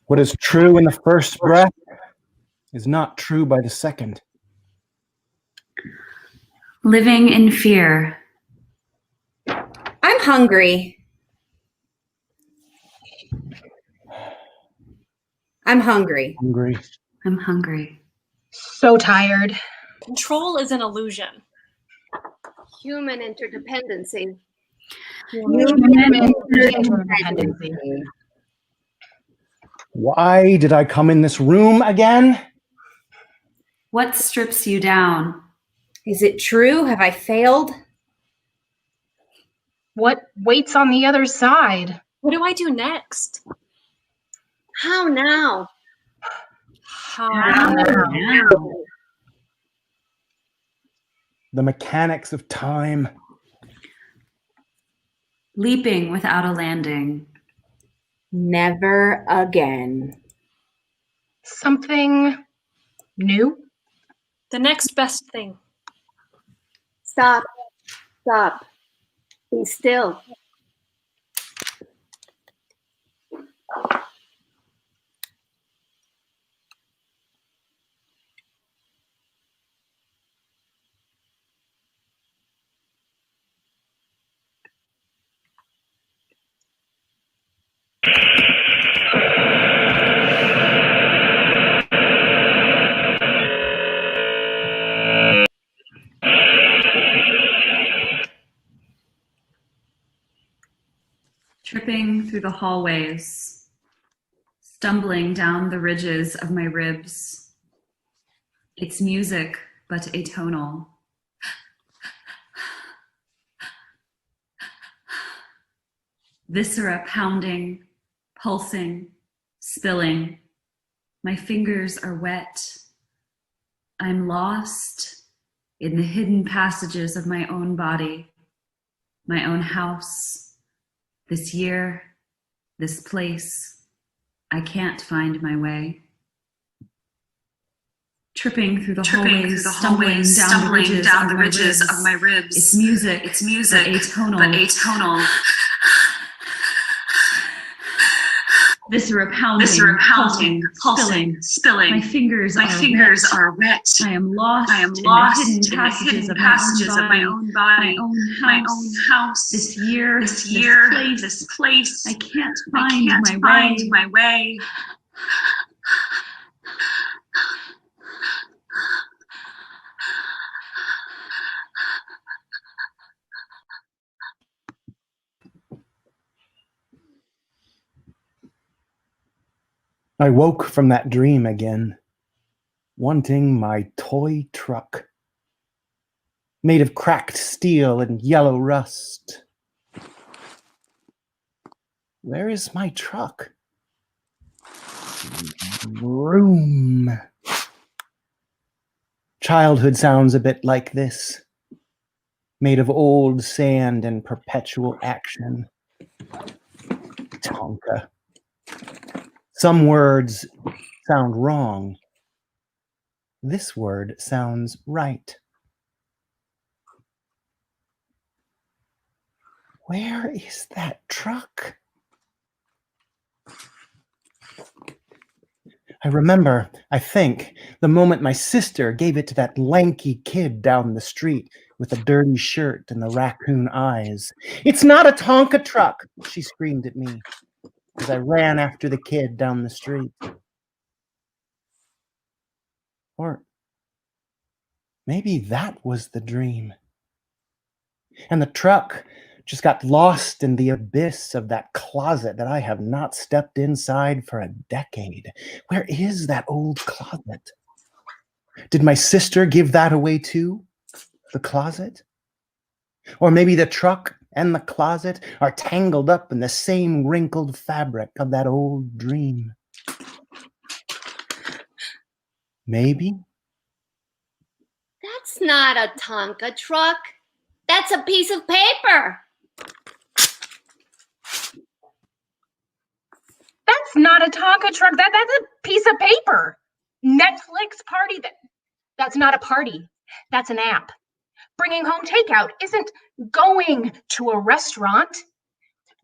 What is true in the first breath is not true by the second. Living in fear. I'm hungry. I'm hungry. Hungry. I'm hungry. So tired. Control is an illusion. Human interdependency. Human interdependency. Why did I come in this room again? What strips you down? Is it true? Have I failed? What waits on the other side? What do I do next? How now? How? The mechanics of time. Leaping without a landing. Never again. Something new? The next best thing. Stop. Stop. Be still. Tripping through the hallways, stumbling down the ridges of my ribs. It's music, but atonal. Viscera pounding, pulsing, spilling. My fingers are wet. I'm lost in the hidden passages of my own body, my own house. This year, this place, I can't find my way. Tripping through the hallways, stumbling down the ridges of my ribs. It's music, but atonal. Viscera pounding, pulsing, spilling. My fingers are wet. I am lost in the hidden passages of my own body, my own house. This year, this place, I can't find my way. I woke from that dream again, wanting my toy truck, made of cracked steel and yellow rust. Where is my truck? Vroom. Childhood sounds a bit like this, made of old sand and perpetual action. Tonka. Some words sound wrong. This word sounds right. Where is that truck? I remember, I think, the moment my sister gave it to that lanky kid down the street with the dirty shirt and the raccoon eyes. "It's not a Tonka truck," she screamed at me as I ran after the kid down the street. Or maybe that was the dream. And the truck just got lost in the abyss of that closet that I have not stepped inside for a decade. Where is that old closet? Did my sister give that away too? The closet? Or maybe the truck and the closet are tangled up in the same wrinkled fabric of that old dream. Maybe. That's not a Tonka truck. That's a piece of paper. That's not a Tonka truck. That's a piece of paper. Netflix party. That's not a party. That's an app. Bringing home takeout isn't going to a restaurant.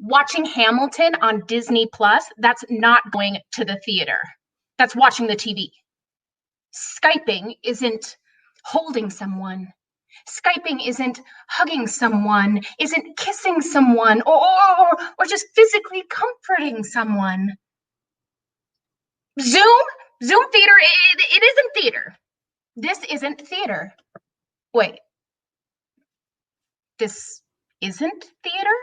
Watching Hamilton on Disney Plus, that's not going to the theater. That's watching the TV. Skyping isn't holding someone. Skyping isn't hugging someone, isn't kissing someone, or just physically comforting someone. Zoom theater, it isn't theater. This isn't theater. Wait, this isn't theater?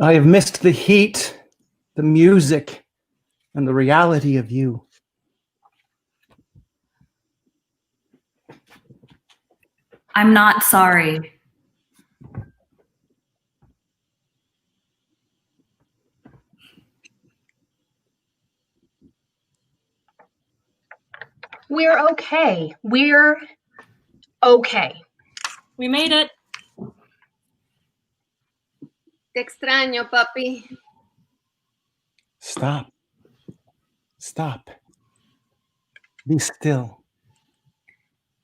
I have missed the heat, the music, and the reality of you. I'm not sorry. We're okay. We're okay. We made it. Te extraño, papi. Stop. Stop. Be still.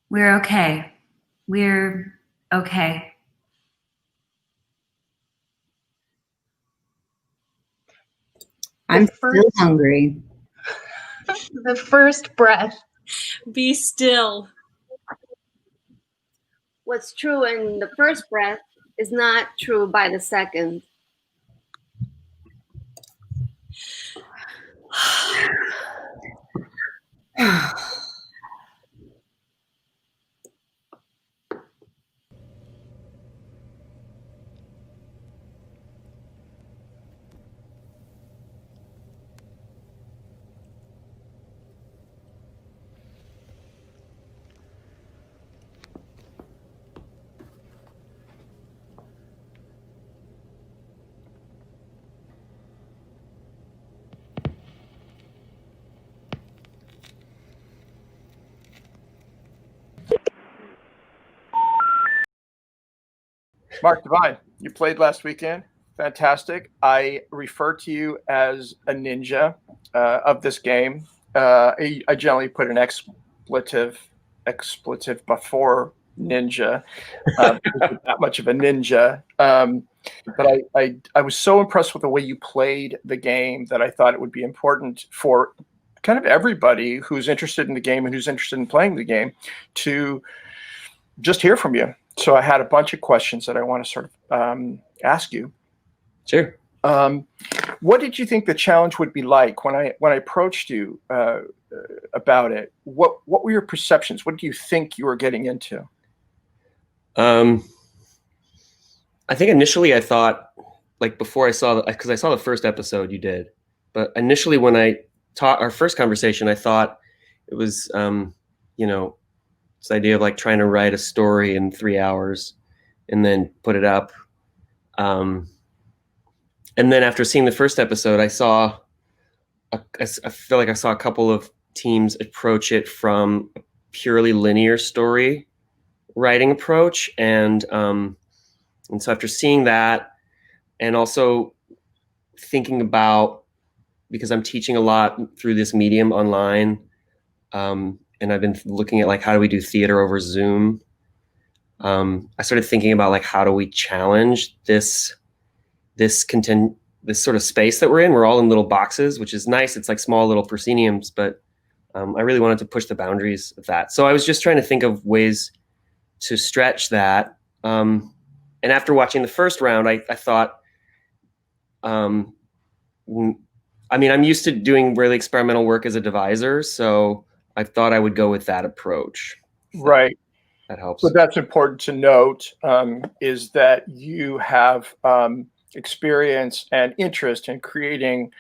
We're okay. We're okay. I'm still first- hungry. The first breath. Be still. What's true in the first breath is not true by the second. Marc Devine, you played last weekend. Fantastic. I refer to you as a ninja of this game. I generally put an expletive before ninja. That much of a ninja. But I was so impressed with the way you played the game that I thought it would be important for kind of everybody who's interested in the game and who's interested in playing the game to just hear from you. So I had a bunch of questions that I want to sort of ask you. Sure. What did you think the challenge would be like when I approached you? about it. What were your perceptions? What do you think you were getting into? I think initially I thought, like before I saw, because I saw the first episode you did, but initially when I taught our first conversation, I thought it was, this idea of like trying to write a story in 3 hours and then put it up. And then after seeing the first episode, I feel like I saw a couple of teams approach it from a purely linear story writing approach. And so after seeing that, and also thinking about, because I'm teaching a lot through this medium online, and I've been looking at like, how do we do theater over Zoom? I started thinking about like, how do we challenge this sort of space that we're in? We're all in little boxes, which is nice. It's like small little prosceniums, but I really wanted to push the boundaries of that. So I was just trying to think of ways to stretch that. And after watching the first round, I thought, I'm used to doing really experimental work as a deviser, so I thought I would go with that approach. Right. That helps. But that's important to note, is that you have experience and interest in creating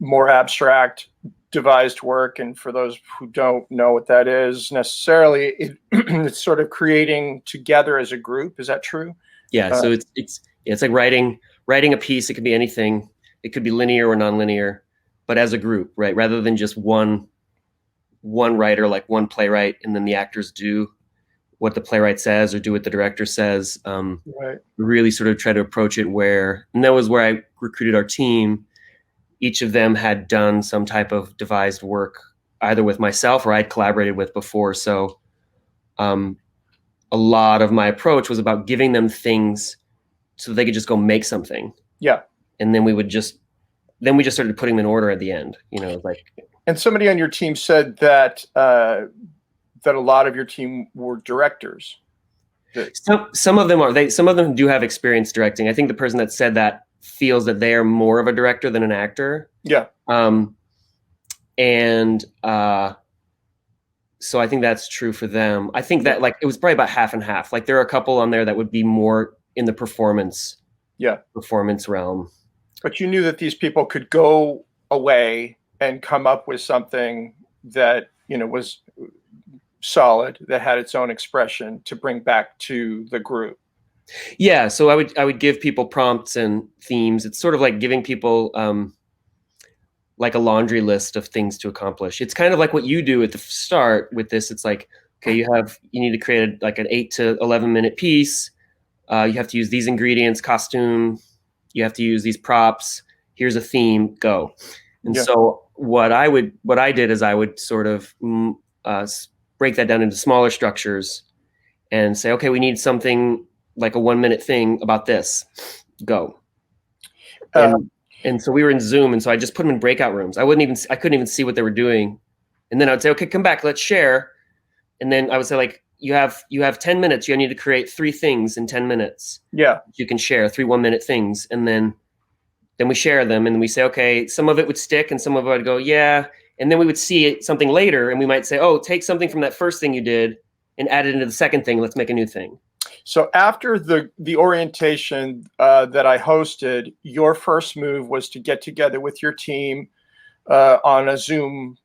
more abstract devised work. And for those who don't know what that is necessarily, it's sort of creating together as a group. Is that true? Yeah. So it's like writing a piece. It could be anything. It could be linear or nonlinear, but as a group, right? Rather than just one writer, like one playwright, and then the actors do what the playwright says or do what the director says. Right. Really sort of try to approach it and that was where I recruited our team. Each of them had done some type of devised work, either with myself or I'd collaborated with before. So a lot of my approach was about giving them things so they could just go make something. Yeah. And then we just started putting them in order at the end, like. And somebody on your team said that that a lot of your team were directors. Some of them are. Some of them do have experience directing. I think the person that said that feels that they are more of a director than an actor. Yeah. So I think that's true for them. I think that like it was probably about half and half. Like there are a couple on there that would be more in the performance realm. But you knew that these people could go away and come up with something that, was solid, that had its own expression to bring back to the group. Yeah. So I would give people prompts and themes. It's sort of like giving people like a laundry list of things to accomplish. It's kind of like what you do at the start with this. It's like, okay, you need to create like an 8 to 11 minute piece. You have to use these ingredients, costume. You have to use these props. Here's a theme, go. And so what I did is I would sort of break that down into smaller structures and say, okay, we need something like a 1 minute thing about this, go. And so we were in Zoom. And so I just put them in breakout rooms. I couldn't even see what they were doing. And then I would say, okay, come back, let's share. And then I would say like, you have 10 minutes. You need to create 3 things in 10 minutes. Yeah. You can share 3 1-minute things. And then we share them. And then we say, okay, some of it would stick and some of it would go, yeah. And then we would see something later and we might say, oh, take something from that first thing you did and add it into the second thing. Let's make a new thing. So after the orientation that I hosted, your first move was to get together with your team on a Zoom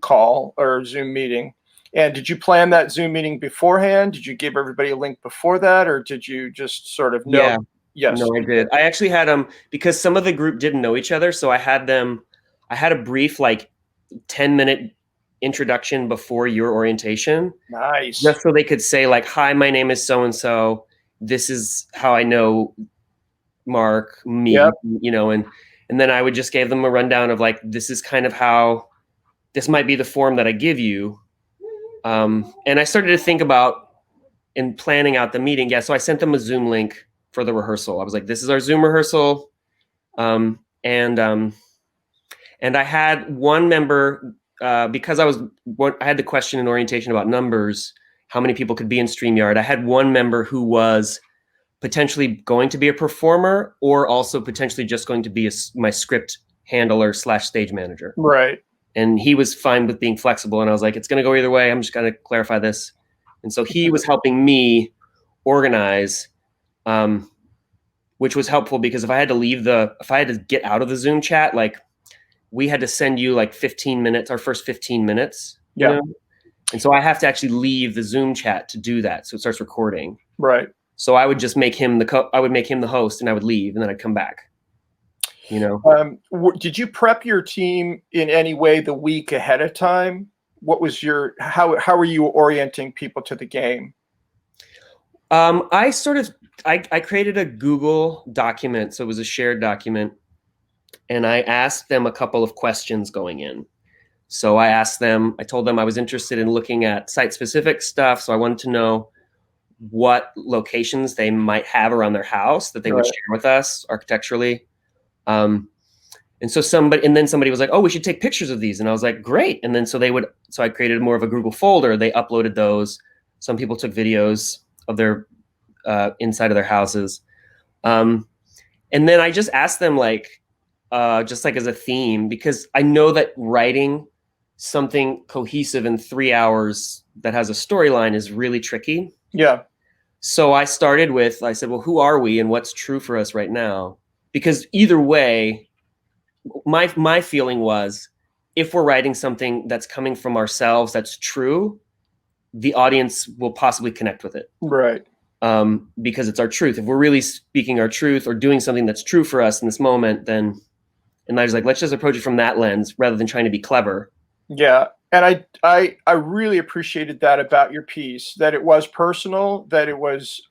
call or Zoom meeting. And did you plan that Zoom meeting beforehand? Did you give everybody a link before that, or did you just sort of know? Yeah. Yes. No, I did. I actually had because some of the group didn't know each other, so I had a brief like 10-minute introduction before your orientation. Nice. Just so they could say like, hi, my name is so and so. This is how I know Mark, me, Yep. And then I would just give them a rundown of like, this is kind of how this might be the form that I give you. And I started to think about in planning out the meeting. Yeah. So I sent them a Zoom link for the rehearsal. I was like, this is our Zoom rehearsal. And I had one member, because I had the question in orientation about numbers, how many people could be in StreamYard. I had one member who was potentially going to be a performer or also potentially just going to be my script handler / stage manager. Right. And he was fine with being flexible. And I was like, it's going to go either way. I'm just going to clarify this. And so he was helping me organize, which was helpful because if I had to get out of the Zoom chat, like we had to send you like 15 minutes, our first 15 minutes. You know? And so I have to actually leave the Zoom chat to do that. So it starts recording. Right. So I would just make him the host and I would leave and then I'd come back. You know, did you prep your team in any way the week ahead of time? What was how were you orienting people to the game? I created a Google document. So it was a shared document and I asked them a couple of questions going in. So I told them I was interested in looking at site specific stuff. So I wanted to know what locations they might have around their house that they would share with us architecturally. And so somebody was like, oh, we should take pictures of these. And I was like, great. And then so I created more of a Google folder. They uploaded those. Some people took videos of their inside of their houses. And then I just asked them just like as a theme, because I know that writing something cohesive in 3 hours that has a storyline is really tricky. Yeah. So I said, well, who are we and what's true for us right now? Because either way, my feeling was if we're writing something that's coming from ourselves, that's true, the audience will possibly connect with it. Right. Because it's our truth. If we're really speaking our truth or doing something that's true for us in this moment, then, and I was like, let's just approach it from that lens rather than trying to be clever. Yeah. And I really appreciated that about your piece, that it was personal, that it was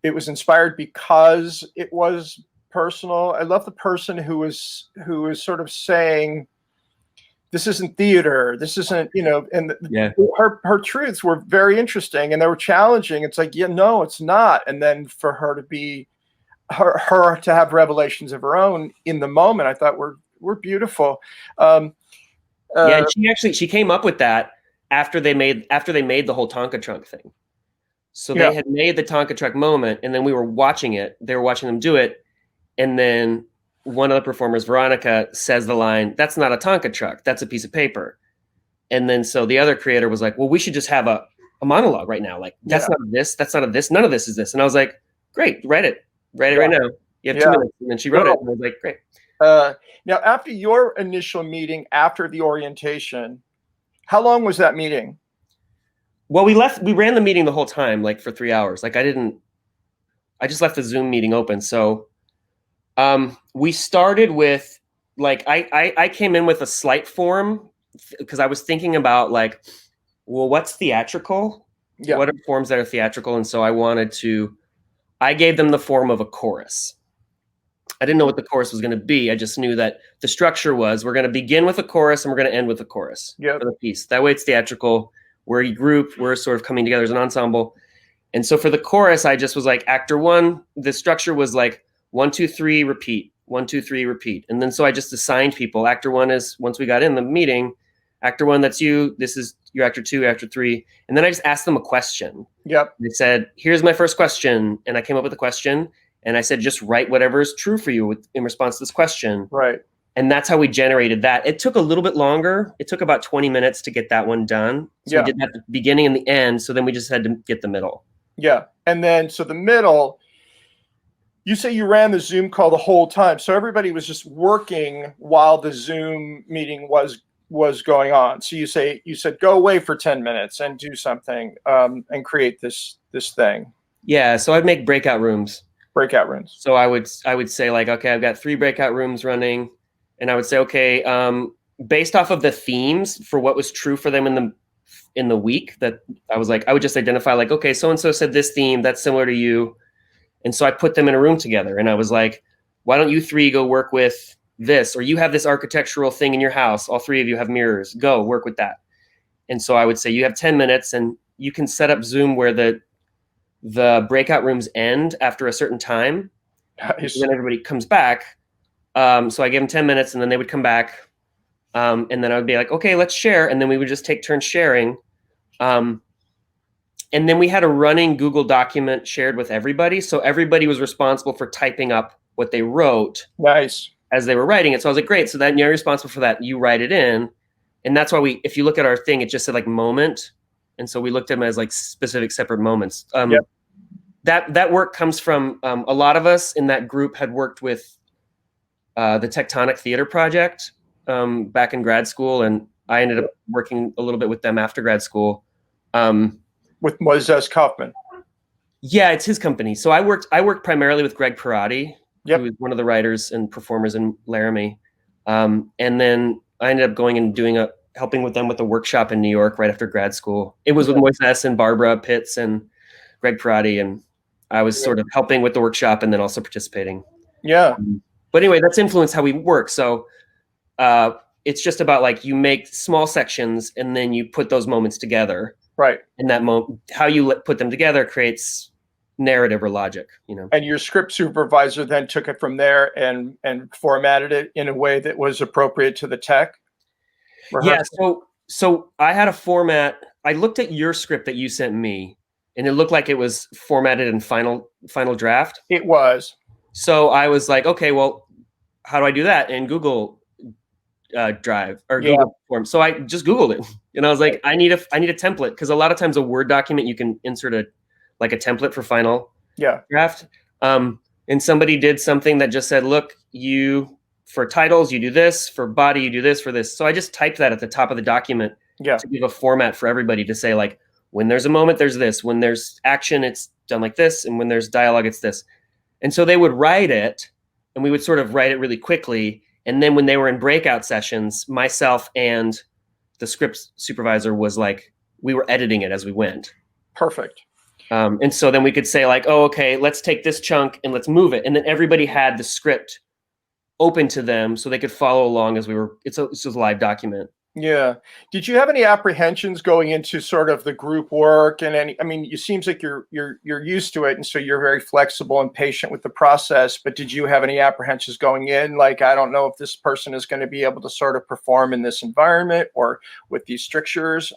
inspired because it was personal. I love the person who was sort of saying, this isn't theater. This isn't, and her truths were very interesting and they were challenging. It's like, yeah, no, it's not. And then for her to be her to have revelations of her own in the moment, I thought were beautiful. She came up with that after they made the whole Tonka truck thing. So they had made the Tonka truck moment, and then we were watching it. They were watching them do it, and then one of the performers, Veronica, says the line, "That's not a Tonka truck. That's a piece of paper." And then so the other creator was like, "Well, we should just have a monologue right now. Like that's not this. That's not a this. None of this is this." And I was like, "Great, write it right now. You have 2 minutes." And then she wrote it, and I was like, "Great." Now, after your initial meeting, after the orientation, how long was that meeting? Well, we ran the meeting the whole time, like for 3 hours. Like I just left the Zoom meeting open. So we started with I came in with a slight form because I was thinking about well, what's theatrical? Yeah. What are forms that are theatrical? And so I gave them the form of a chorus. I didn't know what the chorus was going to be. I just knew that the structure was we're going to begin with a chorus and we're going to end with a chorus for the piece. That way it's theatrical. We're a group. We're sort of coming together as an ensemble. And so for the chorus, I just was like, Actor 1, the structure was like 1, 2, 3, repeat. 1, 2, 3, repeat. And then so I just assigned people. Actor 1 is, once we got in the meeting, Actor 1, that's you. This is your Actor 2, Actor 3. And then I just asked them a question. Yep. They said, here's my first question. And I came up with a question. And I said, just write whatever is true for you in response to this question. Right. And that's how we generated that. It took a little bit longer. It took about 20 minutes to get that one done. So we did that at the beginning and the end. So then we just had to get the middle. Yeah. And then, so the middle, you say you ran the Zoom call the whole time. So everybody was just working while the Zoom meeting was going on. So you said, go away for 10 minutes and do something and create this thing. Yeah. So I'd make breakout rooms. So I would say okay, I've got 3 breakout rooms running. And I would say, okay, based off of the themes for what was true for them in the week, that I would just identify okay, so-and-so said this theme, that's similar to you. And so I put them in a room together and I was like, why don't you 3 go work with this? Or you have this architectural thing in your house. All 3 of you have mirrors. Go work with that. And so I would say you have 10 minutes and you can set up Zoom where the breakout rooms end after a certain time. Nice. And then everybody comes back. So I gave them 10 minutes and then they would come back. And then I would be like, okay, let's share. And then we would just take turns sharing. And then we had a running Google document shared with everybody. So everybody was responsible for typing up what they wrote. Nice. as they were writing it. So I was like, great. So then you're responsible for that. You write it in. And that's why if you look at our thing, it just said like moment. And so we looked at them as like specific separate moments. Yep. That work comes from a lot of us in that group had worked with the Tectonic Theater Project back in grad school. And I ended up working a little bit with them after grad school. With Moises Kaufman. Yeah, it's his company. So I worked primarily with Greg Parati, Yep. who was one of the writers and performers in Laramie. And then I ended up going and helping with them with a workshop in New York right after grad school. It was with Moises and Barbara Pitts and Greg Parati, and I was sort of helping with the workshop and then also participating. Yeah. But anyway, that's influenced how we work. So it's just about like you make small sections and then you put those moments together. Right. And that moment, how you put them together creates narrative or logic, And your script supervisor then took it from there and formatted it in a way that was appropriate to the tech. Yeah. So I had a format. I looked at your script that you sent me, and it looked like it was formatted in final draft. It was. So I was like, okay, well, how do I do that in Google Drive or Google Form? So I just Googled it, and I was like, I need a template, because a lot of times a Word document you can insert a template for final draft. And somebody did something that just said, look, for titles you do this, for body you do this, for this. So I just typed that at the top of the document to give a format for everybody to say, like, when there's a moment, there's this. When there's action, it's done like this. And when there's dialogue, it's this. And so they would write it, and we would sort of write it really quickly. And then when they were in breakout sessions, myself and the script supervisor was like, we were editing it as we went. Perfect. And so then we could say like, oh, okay, let's take this chunk and let's move it. And then everybody had the script open to them so they could follow along as it's a live document. Yeah. Did you have any apprehensions going into sort of the group work and it seems like you're used to it. And so you're very flexible and patient with the process, but did you have any apprehensions going in? Like, I don't know if this person is going to be able to sort of perform in this environment or with these strictures.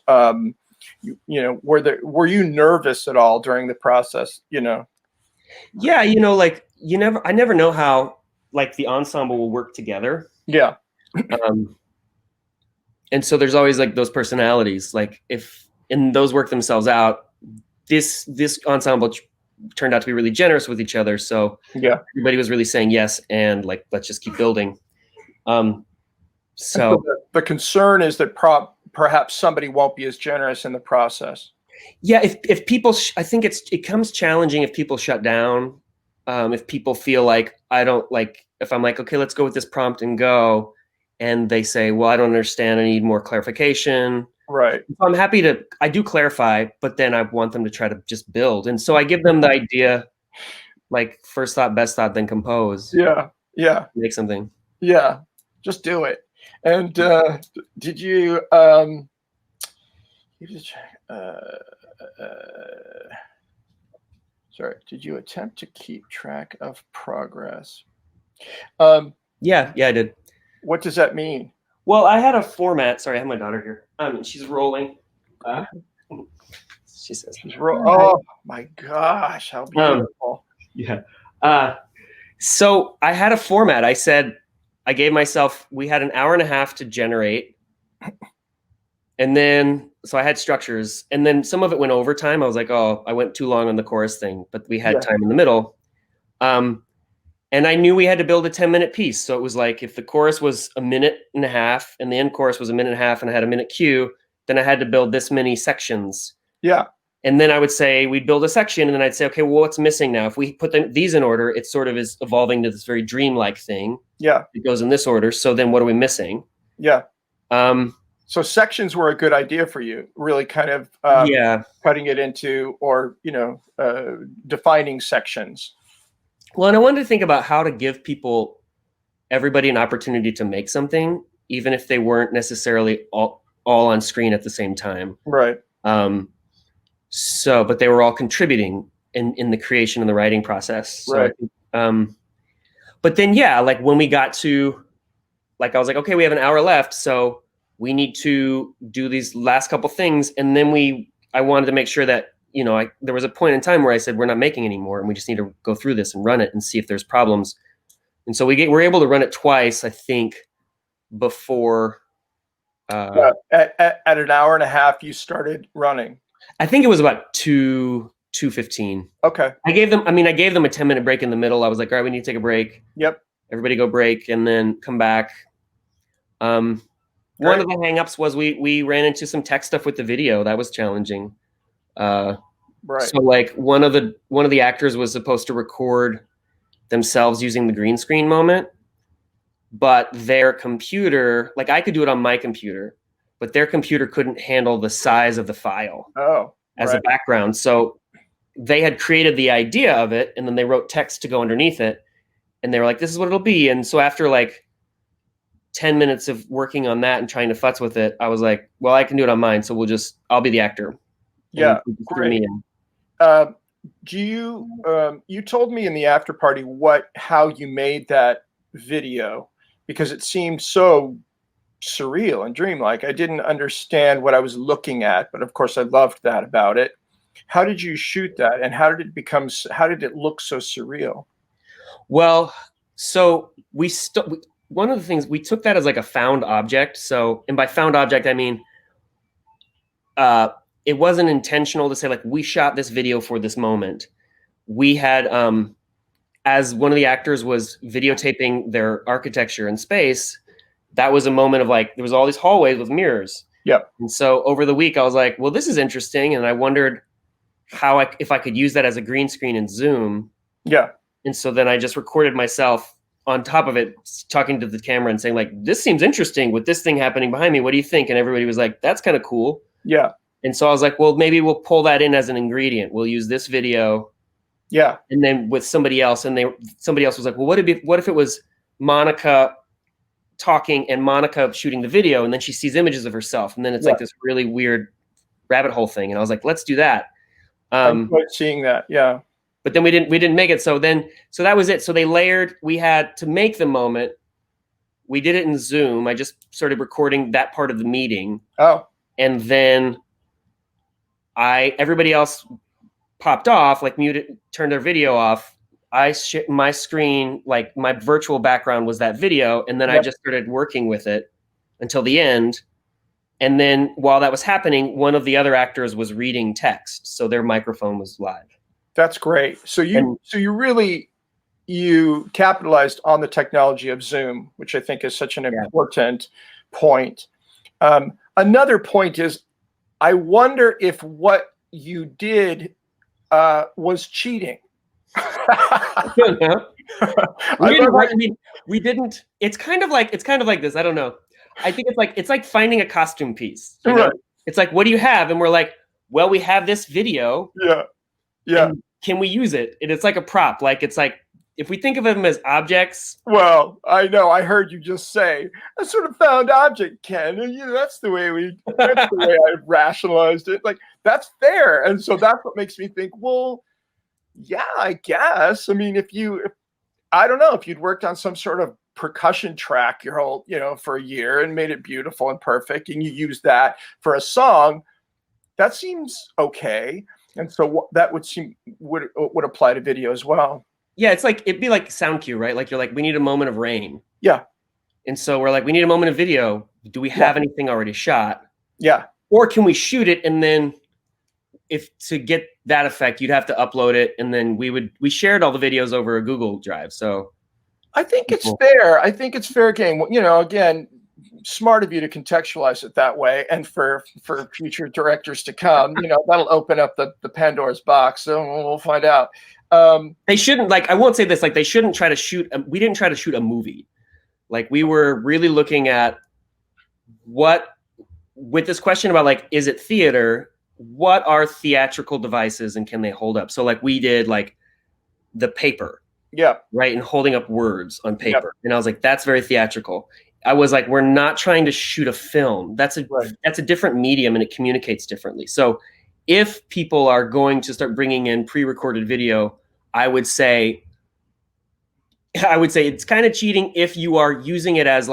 Were you nervous at all during the process? Yeah. I never know how like the ensemble will work together. Yeah. And so there's always like those personalities, like and those work themselves out. This ensemble turned out to be really generous with each other. So everybody was really saying yes. And like, let's just keep building. So the concern is that perhaps somebody won't be as generous in the process. Yeah. If people, I think it comes challenging if people shut down. If people feel like if I'm like, okay, let's go with this prompt and go. And they say, well, I don't understand. I need more clarification. Right. So I'm happy I do clarify, but then I want them to try to just build. And so I give them the idea, like first thought, best thought, then compose. Yeah. Yeah. Make something. Yeah. Just do it. And did you, did you attempt to keep track of progress? Yeah, I did. What does that mean? Well, I had a format. Sorry, I have my daughter here. She's rolling. She says, "Oh my gosh, how beautiful!" Yeah. So I had a format. I gave myself. We had an hour and a half to generate, and then so I had structures, and then some of it went overtime. I was like, "Oh, I went too long on the chorus thing," but we had time in the middle. And I knew we had to build a 10-minute piece. So it was like, if the chorus was a minute and a half and the end chorus was a minute and a half and I had a minute cue, then I had to build this many sections. Yeah. And then I would say, we'd build a section and then I'd say, okay, well, what's missing now? If we put these in order, it sort of is evolving to this very dreamlike thing. Yeah. It goes in this order. So then what are we missing? Yeah. So sections were a good idea for you, really kind of cutting it into or, defining sections. Well, and I wanted to think about how to give everybody an opportunity to make something, even if they weren't necessarily all on screen at the same time. Right. But they were all contributing in the creation and the writing process. So, right. But then, like when we got to, I was like, okay, we have an hour left. So we need to do these last couple things. And then I wanted to make sure that, there was a point in time where I said, we're not making anymore and we just need to go through this and run it and see if there's problems. And so we're able to run it twice, I think, before. At an hour and a half, you started running. I think it was about 2:15. Okay. I gave them a 10-minute break in the middle. I was like, all right, we need to take a break. Yep. Everybody go break and then come back. One of the hangups was we ran into some tech stuff with the video. That was challenging. Right. So like one of the actors was supposed to record themselves using the green screen moment, but their computer, like I could do it on my computer, but their computer couldn't handle the size of the file as a background. So they had created the idea of it, and then they wrote text to go underneath it, and they were like, this is what it'll be. And so after like 10 minutes of working on that and trying to futz with it, I was like, well, I can do it on mine, so I'll be the actor. Yeah, great. You told me in the after party how you made that video, because it seemed so surreal and dreamlike. I didn't understand what I was looking at, but of course I loved that about it. How did you shoot that, and how did it look so surreal? Well, so one of the things, we took that as like a found object. So, and by found object, I mean, it wasn't intentional to say like, we shot this video for this moment. We had, as one of the actors was videotaping their architecture in space, that was a moment of like, there was all these hallways with mirrors. Yep. And so over the week I was like, well, this is interesting. And I wondered if I could use that as a green screen in Zoom. Yeah. And so then I just recorded myself on top of it, talking to the camera and saying like, this seems interesting with this thing happening behind me. What do you think? And everybody was like, that's kind of cool. Yeah. And so I was like, well, maybe we'll pull that in as an ingredient. We'll use this video. Yeah. And then with somebody else, and somebody else was like, well, what if it was Monica talking and Monica shooting the video, and then she sees images of herself, and then it's like this really weird rabbit hole thing. And I was like, let's do that. I enjoyed seeing that. Yeah. But then we didn't make it. So that was it. So they layered, we had to make the moment. We did it in Zoom. I just started recording that part of the meeting. Oh. And then everybody else popped off, like muted, turned their video off. My screen, like my virtual background was that video. And then I just started working with it until the end. And then while that was happening, one of the other actors was reading text. So their microphone was live. That's great. So you capitalized on the technology of Zoom, which I think is such an important point. Another point is, I wonder if what you did was cheating. We didn't. It's kind of like this. I don't know. I think it's like finding a costume piece. You know? It's like, what do you have? And we're like, well, we have this video. Yeah. Yeah. Can we use it? And it's like a prop. Like, it's like, if we think of them as objects. Well, I know. I heard you just say a sort of found object, Ken. And that's the way I rationalized it. Like, that's fair. And so that's what makes me think, well, yeah, I guess. I mean, I don't know, if you'd worked on some sort of percussion track your whole, for a year and made it beautiful and perfect, and you used that for a song, that seems okay. And so that would apply to video as well. Yeah, it'd be like sound cue, right? Like, you're like, we need a moment of rain. Yeah. And so we're like, we need a moment of video. Do we have anything already shot? Yeah. Or can we shoot it, and then to get that effect, you'd have to upload it, and then we shared all the videos over a Google Drive. So I think it's fair. I think it's fair game. Again, smart of you to contextualize it that way, and for future directors to come, that'll open up the Pandora's box. So we'll find out. They shouldn't, I won't say this, they shouldn't try to shoot. We didn't try to shoot a movie. Like, we were really looking at with this question about is it theater? What are theatrical devices, and can they hold up? So we did the paper. Yeah. Right. And holding up words on paper. Yep. And I was like, that's very theatrical. I was like, we're not trying to shoot a film. That's a different medium, and it communicates differently. So if people are going to start bringing in pre-recorded video, I would say it's kind of cheating if you are using it as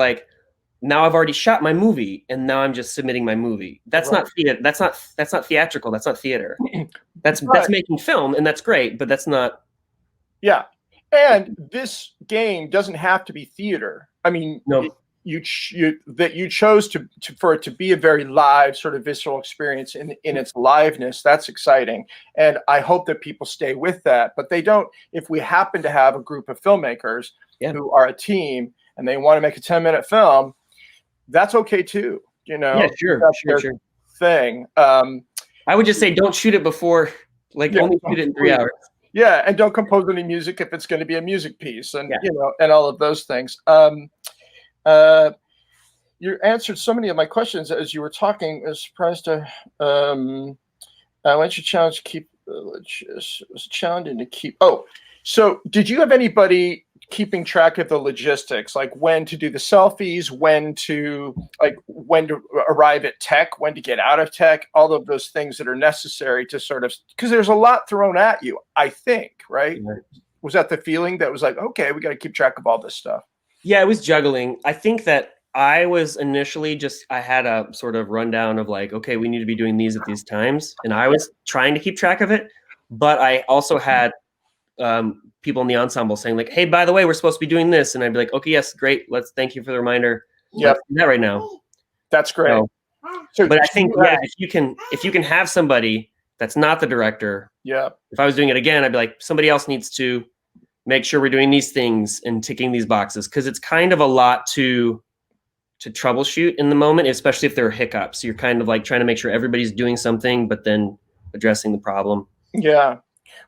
now I've already shot my movie and now I'm just submitting my movie. That's not theater. That's not theatrical. That's not theater. That's making film, and that's great, but that's not. Yeah. And this game doesn't have to be theater. I mean, No. you chose to for it to be a very live sort of visceral experience in its liveness. That's exciting, and I hope that people stay with that. But they don't. If we happen to have a group of filmmakers who are a team and they want to make a 10-minute film, that's okay too. You know, Yeah, sure, that's sure, their sure. thing. I would just say don't shoot it before, like only shoot it in 3 hours. Yeah, and don't compose any music if it's going to be a music piece, and you know, and all of those things. You answered so many of my questions as you were talking. I was surprised to. Why don't you challenge to keep? Was challenging to keep. Oh, so did you have anybody keeping track of the logistics, like when to do the selfies, when to arrive at tech, when to get out of tech, all of those things that are necessary to sort of, because there's a lot thrown at you, I think, right? Was that the feeling that was like, okay, we got to keep track of all this stuff? Yeah, it was juggling. I think that I was initially I had a sort of rundown of like, okay, we need to be doing these at these times. And I was trying to keep track of it. But I also had people in the ensemble saying like, hey, by the way, we're supposed to be doing this. And I'd be like, okay, yes, great. Thank you for the reminder. Yeah, let's do that right now. That's great. But I think, if you can have somebody that's not the director. Yeah. If I was doing it again, I'd be like, somebody else needs to make sure we're doing these things and ticking these boxes. Cause it's kind of a lot to troubleshoot in the moment, especially if there are hiccups. You're kind of like trying to make sure everybody's doing something, but then addressing the problem. Yeah.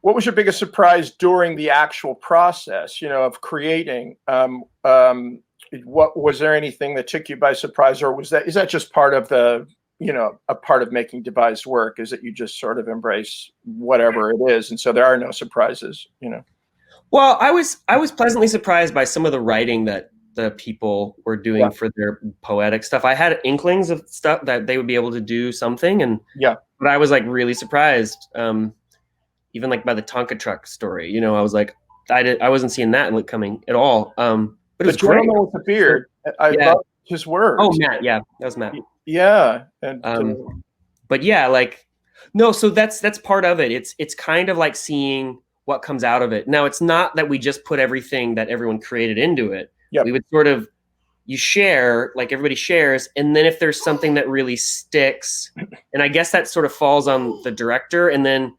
What was your biggest surprise during the actual process, you know, of creating? What was there anything that took you by surprise, or is that just part of the, you know, a part of making devised work, is that you just sort of embrace whatever it is, and so there are no surprises, you know? Well, I was pleasantly surprised by some of the writing that the people were doing for their poetic stuff. I had inklings of stuff that they would be able to do something, but I was like really surprised. Even like by the Tonka truck story, you know, I was like, I wasn't seeing that coming at all. But it was great. With the beard, I love his words. Oh, Matt, yeah, that was Matt. Yeah, and but yeah, like no, so that's part of it. It's kind of like seeing what comes out of it. Now, it's not that we just put everything that everyone created into it. We would sort of, you share, like everybody shares, and then if there's something that really sticks, and I guess that sort of falls on the director, and then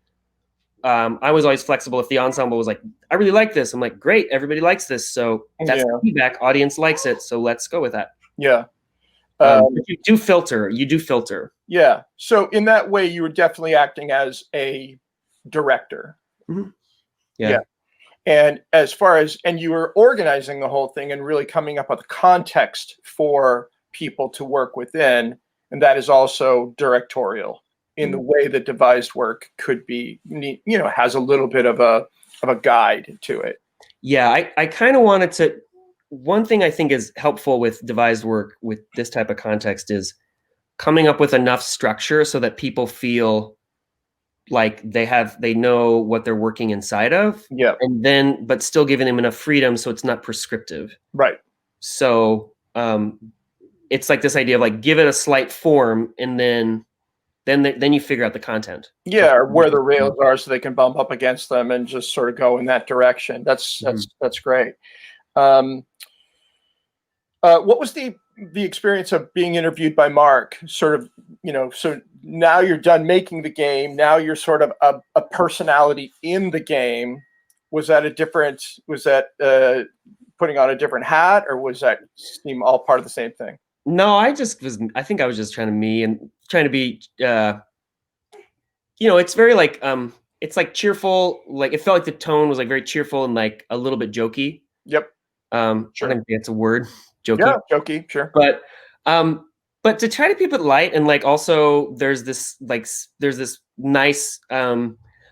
I was always flexible. If the ensemble was like, I really like this, I'm like, great, everybody likes this, so that's the feedback, audience likes it, so let's go with that. Yeah. You do filter. Yeah. So in that way, you were definitely acting as a director. Mm-hmm. Yeah. And as far as, and you were organizing the whole thing and really coming up with a context for people to work within. And that is also directorial in the way that devised work could be, you know, has a little bit of a guide to it. Yeah. I kind of wanted to, one thing I think is helpful with devised work with this type of context is coming up with enough structure so that people feel like they know what they're working inside of. Yeah. And then, but still giving them enough freedom so it's not prescriptive. Right. So it's like this idea of like, give it a slight form and then you figure out the content. Yeah, or where the rails are so they can bump up against them and just sort of go in that direction. That's great. What was the experience of being interviewed by Marc? Sort of, you know, so now you're done making the game. Now you're sort of a personality in the game. Was that putting on a different hat, or was that seem all part of the same thing? No, I think I was just trying to be, you know, it's very like, it's like cheerful. Like it felt like the tone was like very cheerful and like a little bit jokey. Yep. Sure. I don't think it's a word. Jokey. Yeah, jokey, sure. But to try to keep it light, and like also there's this nice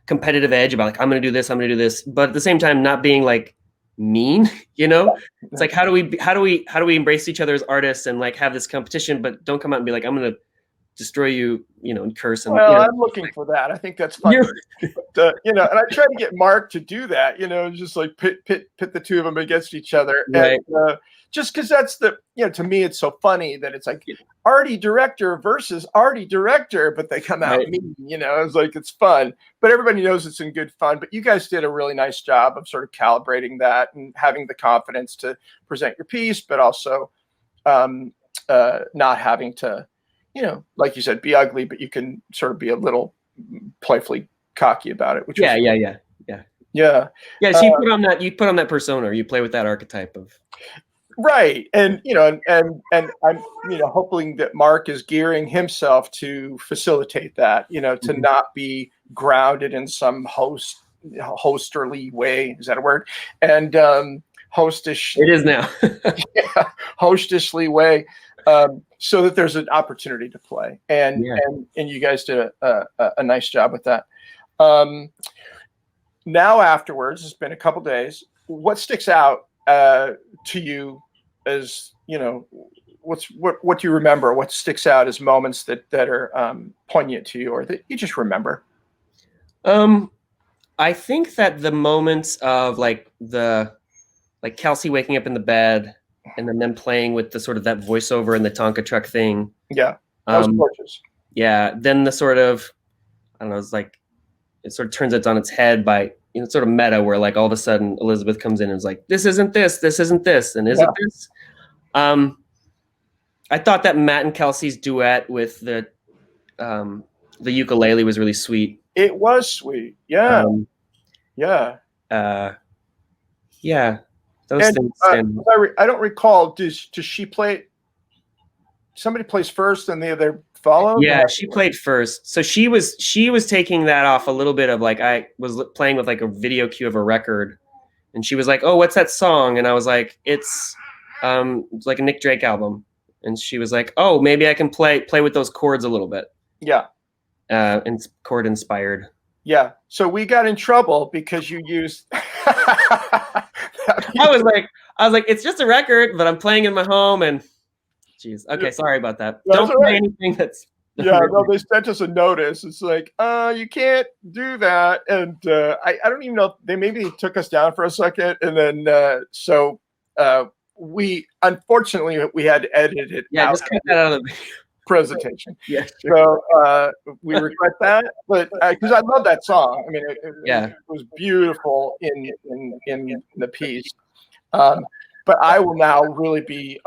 competitive edge about like I'm gonna do this, but at the same time not being like mean, you know. It's like how do we embrace each other as artists and like have this competition, but don't come out and be like I'm gonna destroy you, and curse and. Well, I'm looking for that. I think that's fun. But, and I try to get Mark to do that. Just like pit the two of them against each other, right. and just because that's the to me it's so funny that it's like arty director versus arty director, but they come out mean. It's like it's fun, but everybody knows it's in good fun. But you guys did a really nice job of sort of calibrating that and having the confidence to present your piece, but also not having to. Like you said, be ugly, but you can sort of be a little playfully cocky about it. Which yeah. So you put on that persona, or you play with that archetype of. Right, and and I'm hoping that Mark is gearing himself to facilitate that. To not be grounded in some hosterly way. Is that a word? And hostish. It is now. Yeah, hostishly way. So that there's an opportunity to play, and you guys did a nice job with that. Now afterwards, it's been a couple days. What sticks out to you as what do you remember? What sticks out as moments that are poignant to you, or that you just remember? I think that the moments of like Kelsey waking up in the bed. And then them playing with the sort of that voiceover and the Tonka truck thing. Yeah, that was gorgeous. Yeah, then the sort of, I don't know, it's like, it sort of turns it on its head by, sort of meta where like all of a sudden Elizabeth comes in and is like, this isn't this, and isn't this? I thought that Matt and Kelsey's duet with the ukulele was really sweet. It was sweet. Yeah. Yeah. Yeah. Those things. I don't recall. Does she play? Somebody plays first, and the other follow. Yeah, she played first. So she was taking that off a little bit of like I was playing with like a video cue of a record, and she was like, "Oh, what's that song?" And I was like, "It's like a Nick Drake album." And she was like, "Oh, maybe I can play with those chords a little bit." Yeah. And chord inspired. Yeah. So we got in trouble because you used. I was like, it's just a record, but I'm playing in my home, and jeez. Okay, sorry about that. Don't play anything that's. Yeah, no, they sent us a notice. It's like, you can't do that, and I don't even know. Maybe took us down for a second, and then we unfortunately we had to edit it. Yeah, just cut that out of the presentation. Yeah. So we regret that, but because I love that song. I mean, it was beautiful in the piece. But I will now really be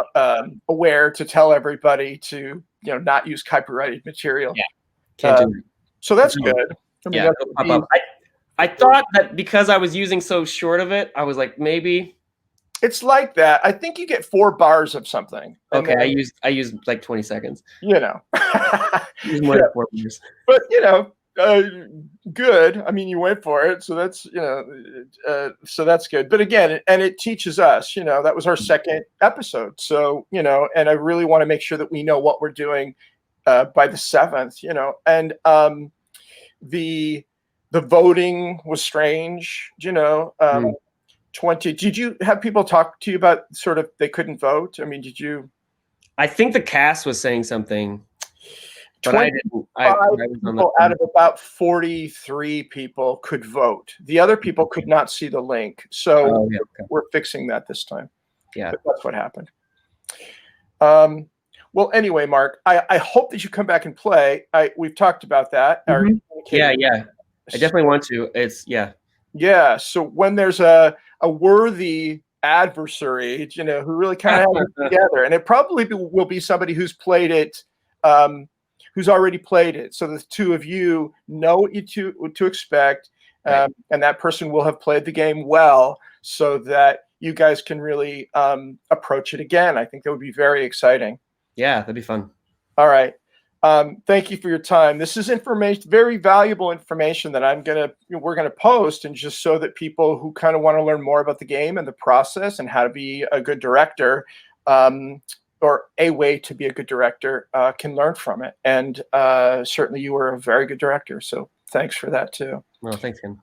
aware to tell everybody to not use copyrighted material. Yeah. Can't do it. So that's good. I mean, I thought that because I was using so short of it, I was like, maybe. It's like that. I think you get 4 bars of something. Okay, then, I used like 20 seconds. More than 4 bars. But good. I mean, you went for it, so that's so that's good. But again, and it teaches us. That was our second episode. So and I really want to make sure that we know what we're doing by the 7th. And the voting was strange. 20. Did you have people talk to you about sort of they couldn't vote? I mean, did you? I think the cast was saying something. But I didn't. People out of about 43 people could vote. The other people could not see the link. So we're fixing that this time. Yeah. But that's what happened. Well, anyway, Mark, I hope that you come back and play. We've talked about that. Mm-hmm. Yeah. I definitely want to. Yeah. So when there's a worthy adversary, who really kind of has it together, and it probably will be somebody who's played it, who's already played it. So the two of you know what to expect, and that person will have played the game well, so that you guys can really approach it again. I think that would be very exciting. Yeah, that'd be fun. All right. Thank you for your time. This is information, very valuable information that we're gonna post, and just so that people who kind of want to learn more about the game and the process and how to be a good director, or a way to be a good director, can learn from it. And certainly, you were a very good director. So thanks for that too. Well, thanks, Ken.